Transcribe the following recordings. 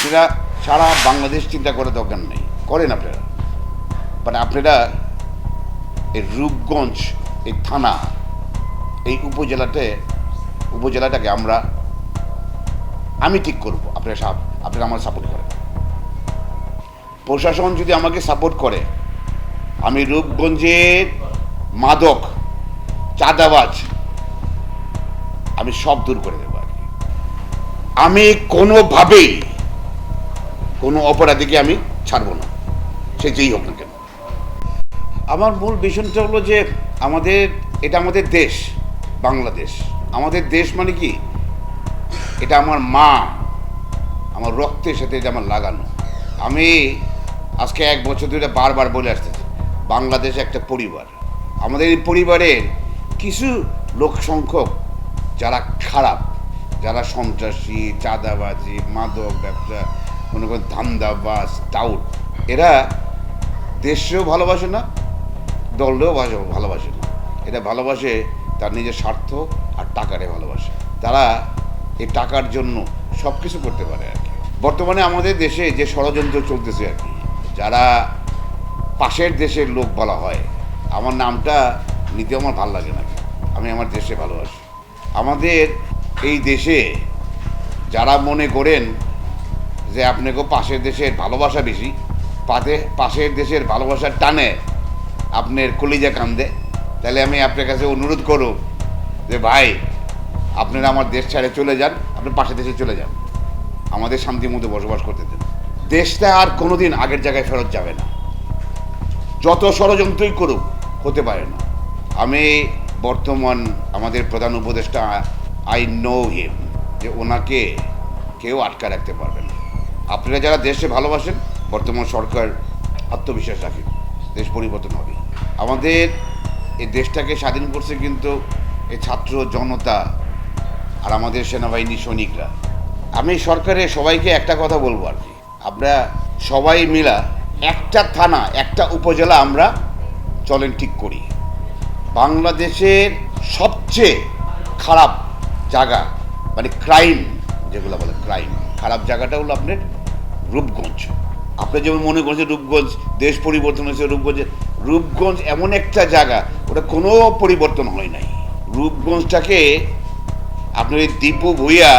সেটা সারা বাংলাদেশ চিন্তা করার দরকার নেই, করেন আপনারা। বাট আপনারা এই রূপগঞ্জ, এই থানা, এই উপজেলাটাকে আমি ঠিক করব। আপনারা আমার সাপোর্ট করেন। প্রশাসন যদি আমাকে সাপোর্ট করে, আমি রূপগঞ্জের মাদক, চাঁদাবাজ আমি সব দূর করে দেবো আর কি। আমি কোনোভাবেই কোনো অপরাধীকে আমি ছাড়বো না, সে যেই হোক না কেন। আমার মূল ভিশনটা হলো যে এটা আমাদের দেশ, বাংলাদেশ আমাদের দেশ। মানে কি, এটা আমার মা, আমার রক্তের সাথে এটা আমার লাগানো। আমি আজকে 1 বছর ধরে বারবার বলে আসতেছি, বাংলাদেশ একটা পরিবার। আমাদের এই পরিবারের কিছু লোক সংখ্যক যারা খারাপ, যারা সন্ত্রাসী, চাঁদাবাজি, মাদক ব্যবসা, মনে করেন ধান্দাবাজ, টাউট, এরা দেশেও ভালোবাসে না, দলেও ভালোবাসে না। এটা ভালোবাসে তার নিজের স্বার্থ আর টাকারে ভালোবাসে। তারা এই টাকার জন্য সব কিছু করতে পারে আর কি। বর্তমানে আমাদের দেশে যে ষড়যন্ত্র চলতেছে আর কি, যারা পাশের দেশের লোক বলা হয়, আমার নামটা নিতে আমার ভালো লাগে না। আমি আমার দেশে ভালোবাসি। আমাদের এই দেশে যারা মনে করেন যে আপনাকে পাশের দেশের ভালোবাসা বেশি, পাশের দেশের ভালোবাসার টানে আপনার কলিজা কান্দে, তাহলে আমি আপনার কাছে অনুরোধ করব যে ভাই, আপনারা আমার দেশ ছেড়ে চলে যান, আপনি পাশের দেশে চলে যান, আমাদের শান্তির মধ্যে বসবাস করতে দেন। দেশটা আর কোনোদিন আগের জায়গায় ফেরত যাবে না, যত ষড়যন্ত্রই করুক, হতে পারে না। আমি বর্তমান আমাদের প্রধান উপদেষ্টা, আই নো হিম, যে ওনাকে কেউ আটকা রাখতে পারবে না। আপনারা যারা দেশে ভালোবাসেন, বর্তমান সরকার আত্মবিশ্বাস রাখেন, দেশ পরিবর্তন হবে। আমাদের এই দেশটাকে স্বাধীন করছে কিন্তু এই ছাত্র জনতা আর আমাদের সেনাবাহিনী সৈনিকরা। আমি সরকারের সবাইকে একটা কথা বলবো আর কি, আমরা সবাই মিলা একটা থানা, একটা উপজেলা আমরা চলেন ঠিক করি। বাংলাদেশের সবচেয়ে খারাপ জায়গা, মানে ক্রাইম যেগুলো বলে, ক্রাইম খারাপ জায়গাটা হলো আপনার রূপগঞ্জ। আপনি যেমন মনে করছেন রূপগঞ্জ দেশ পরিবর্তন হয়েছে, রূপগঞ্জ এমন একটা জায়গা, ওটা কোনো পরিবর্তন হয় নাই। রূপগঞ্জটাকে আপনার ওই দীপু ভূঁইয়া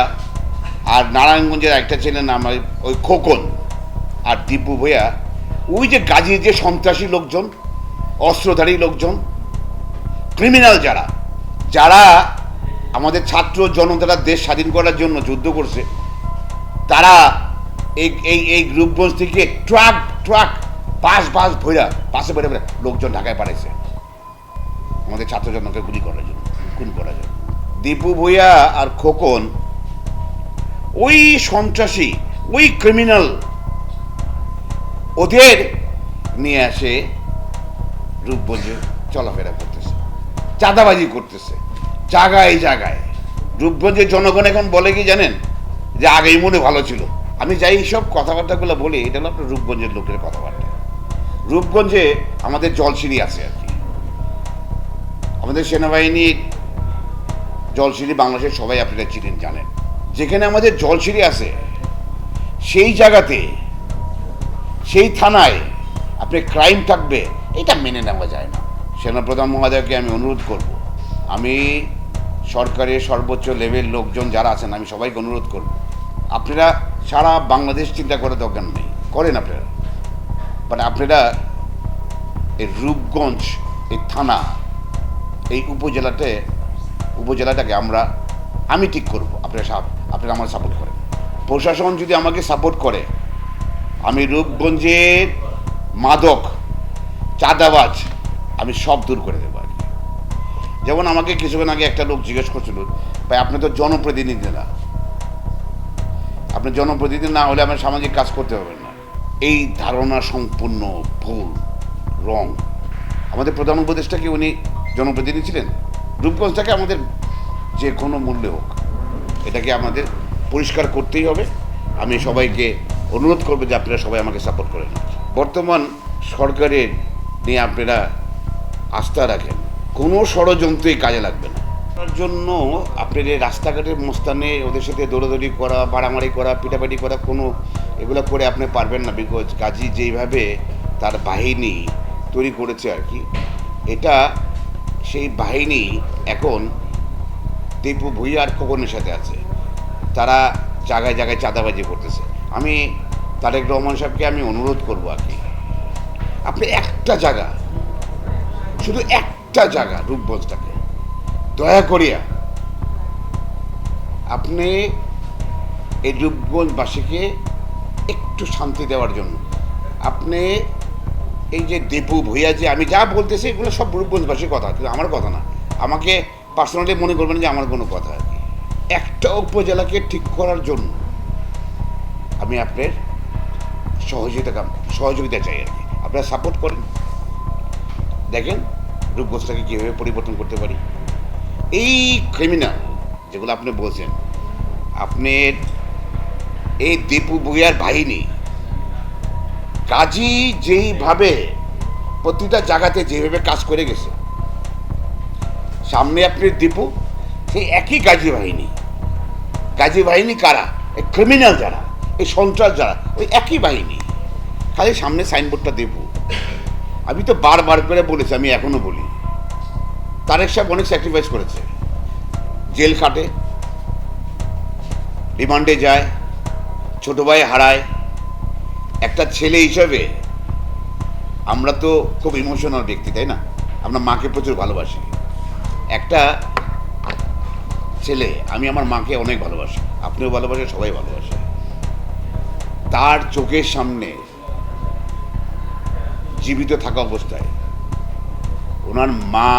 আর নারায়ণগঞ্জের একটা ছেলের নাম ওই খোকন আর দীপু ভূঁইয়া, ওই যে গাজীর যে সন্ত্রাসী লোকজন, অস্ত্রধারী লোকজন, ক্রিমিনাল যারা আমাদের ছাত্র জনতারা দেশ স্বাধীন করার জন্য যুদ্ধ করছে, তারা এই রূপগঞ্জ থেকে ট্রাক বাস ভৈরা পাশে ভরে লোকজন ঢাকায় পাঠাইছে আমাদের ছাত্র জনতাকে গুলি করার জন্য। দীপু ভূঁইয়া আর খোকন ওই সন্ত্রাসী, ওই ক্রিমিনাল, ওদের নিয়ে আসে রূপগঞ্জে চলাফেরা করতেছে, চাঁদাবাজি করতেছে জায়গায় জায়গায়। রূপগঞ্জের জনগণ এখন বলে কি জানেন, যে আগেই মনে ভালো ছিল। আমি যাই সব কথাবার্তাগুলো বলি, এটা হলো আপনার রূপগঞ্জের লোকের কথাবার্তা। রূপগঞ্জে আমাদের জলসিঁড়ি আছে আর কি, আমাদের সেনাবাহিনীর জলসিঁড়ি বাংলাদেশের সবাই আপনারা চিনেন, জানেন। যেখানে আমাদের জলসিঁড়ি আছে সেই জায়গাতে, সেই থানায় আপনি ক্রাইম থাকবে, এটা মেনে নেওয়া যায় না। সেনাপ্রধান মহোদয়কে আমি অনুরোধ করব, আমি সরকারের সর্বোচ্চ লেভেল লোকজন যারা আছেন, আমি সবাইকে অনুরোধ করব, আপনারা সারা বাংলাদেশ চিন্তা করার দরকার নেই, করেন আপনারা। বাট আপনারা এই রূপগঞ্জ, এই থানা, এই উপজেলাটাকে আমি ঠিক করব। আপনারা আমার সাপোর্ট করেন। প্রশাসন যদি আমাকে সাপোর্ট করে, আমি রূপগঞ্জের মাদক, চাঁদাবাজ আমি সব দূর করে দেবো আর কি। যেমন আমাকে কিছুক্ষণ আগে একটা লোক জিজ্ঞেস করছিল, ভাই আপনি তো জনপ্রতিনিধি না, আপনি জনপ্রতিনিধি না হলে আমার সামাজিক কাজ করতে হবে না। এই ধারণা সম্পূর্ণ ভুল, রং। আমাদের প্রধান উপদেষ্টা কি উনি জনপ্রতিনিধি ছিলেন? রূপগঞ্জটাকে আমাদের যে কোনো মূল্যে হোক, এটাকে আমাদের পরিষ্কার করতেই হবে। আমি সবাইকে অনুরোধ করবো যে আপনারা সবাই আমাকে সাপোর্ট করেন। বর্তমান সরকারের নিয়ে আপনারা আস্থা রাখেন, কোনো ষড়যন্ত্রই কাজে লাগবে না। তার জন্য আপনার এই রাস্তাঘাটের মস্তানে ওদের সাথে দৌড়াদৌড়ি করা, মারামারি করা, পিটাপাটি করা কোনো এগুলো করে আপনি পারবেন না, বিকজ গাজী যেইভাবে তার বাহিনী তৈরি করেছে আর কি, এটা সেই বাহিনী এখন দীপু ভুইয়া আর খোকনের সাথে আছে। তারা জায়গায় জায়গায় চাঁদাবাজি করতেছে। আমি তারেক রহমান সাহেবকে আমি অনুরোধ করবো আর কি, আপনি একটা জায়গা, শুধু একটা জায়গা রূপগঞ্জটাকে দয়া করিয়া আপনি এই রূপগঞ্জবাসীকে একটু শান্তি দেওয়ার জন্য আপনি এই যে দীপু ভুইয়া যে আমি যা বলতেছি এগুলো সব রূপগঞ্জবাসীর কথা, কিন্তু আমার কথা না। আমাকে পার্সোনালি মনে করবেন যে আমার কোনো কথা আর কি। একটা উপজেলাকে ঠিক করার জন্য আমি আপনার সহযোগিতা চাই আর কি। আপনারা সাপোর্ট করেন, দেখেন রূপগঞ্জটাকে কীভাবে পরিবর্তন করতে পারি। এই ক্রিমিনাল যেগুলো আপনি বলছেন, আপনার এই দীপু ভুইয়ার বাহিনী কাজী যেইভাবে প্রতিটা জায়গাতে যেভাবে কাজ করে গেছে, সামনে আপনি দীপু, সেই একই গাজী বাহিনী। গাজী বাহিনী কারা? এই ক্রিমিনাল যারা, এই সন্ত্রাস যারা, ওই একই বাহিনী, খালি সামনে সাইনবোর্ডটা দীপু। আমি তো বারবার করে বলেছি, আমি এখনো বলি, তারেক সাহেব অনেক স্যাক্রিফাইস করেছে, জেল খাটে, রিমান্ডে যায়, ছোট ভাই হারায়। একটা ছেলে হিসাবে আমরা তো খুব ইমোশনাল ব্যক্তি, তাই না? আমরা মাকে প্রচুর ভালোবাসি। একটা ছেলে, আমি আমার মাকে অনেক ভালোবাসি, আপনিও ভালোবাসেন, সবাই ভালোবাসে। তার চোখের সামনে জীবিত থাকা অবস্থায় ওনার মা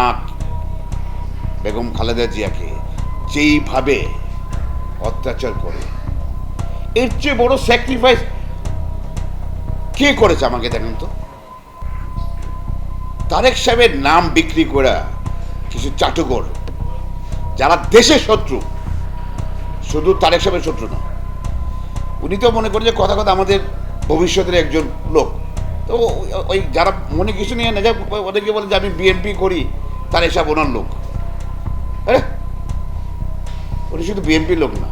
বেগম খালেদা জিয়াকে যেইভাবে অত্যাচার করে, এর চেয়ে বড় স্যাক্রিফাইস কে করেছে আমাকে দেখেন তো? তারেক সাহেবের নাম বিক্রি করা কিছু চাটুকর যারা দেশের শত্রু, শুধু তারেক সাহেবের শত্রু না, উনি তো মনে করেন যে কথা কথা আমাদের ভবিষ্যতের একজন লোক। তো ওই যারা মনে কিছু নিয়ে না যায়, ওদেরকে বলে যে আমি বিএনপি করি, তারেক সাহেব ওনার লোক। আরে উনি শুধু বিএনপির লোক না,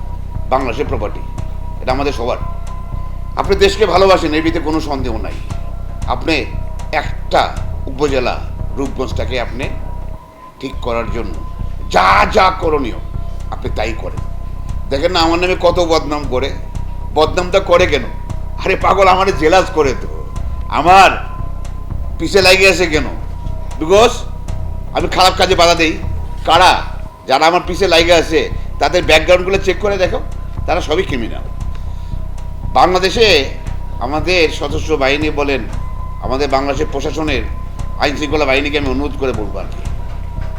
বাংলাদেশের প্রপার্টি, এটা আমাদের সবার। আপনি দেশকে ভালোবাসেন, এর ভিতরে কোনো সন্দেহ নাই। আপনি একটা উপজেলা রূপগঞ্জটাকে আপনি ঠিক করার জন্য যা যা করণীয় আপনি তাই করেন। দেখেন না আমার নামে কত বদনাম করে, বদনামটা করে কেন? আরে পাগল, আমার জেলাস করে তো, আমার পিছে লাগিয়ে আছে কেন? বিকজ আমি খারাপ কাজে বাধা দেই। কারা? যারা আমার পিছে লাগিয়ে আছে তাদের ব্যাকগ্রাউন্ডগুলো চেক করে দেখো, তারা সবই ক্রিমিনাল। বাংলাদেশে আমাদের সশস্ত্র বাহিনী বলেন, আমাদের বাংলাদেশের প্রশাসনের আইন শৃঙ্খলা বাহিনীকে আমি অনুরোধ করে বলবো আর কি,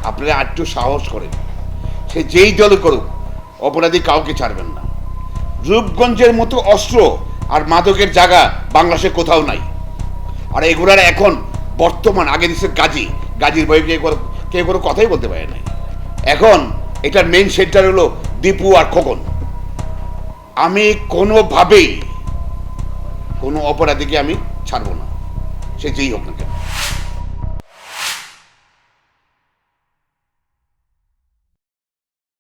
আপনারা একটু সাহস করেন, সে যেই দলই করুক, অপরাধী কাউকে ছাড়বেন না। রূপগঞ্জের মতো অস্ত্র আর মাদকের জায়গা বাংলাদেশে কোথাও নাই। আর এগুলার এখন বর্তমান, আগে দিচ্ছে গাজীর বই কেউ কোনো কথাই বলতে পারে নাই। এখন এটার মেইন সেন্টার হলো দীপু আর খোকন। আমি কোনোভাবেই কোনো অপরাধীকে আমি ছাড়বো না, সে যেই হোক না কেন।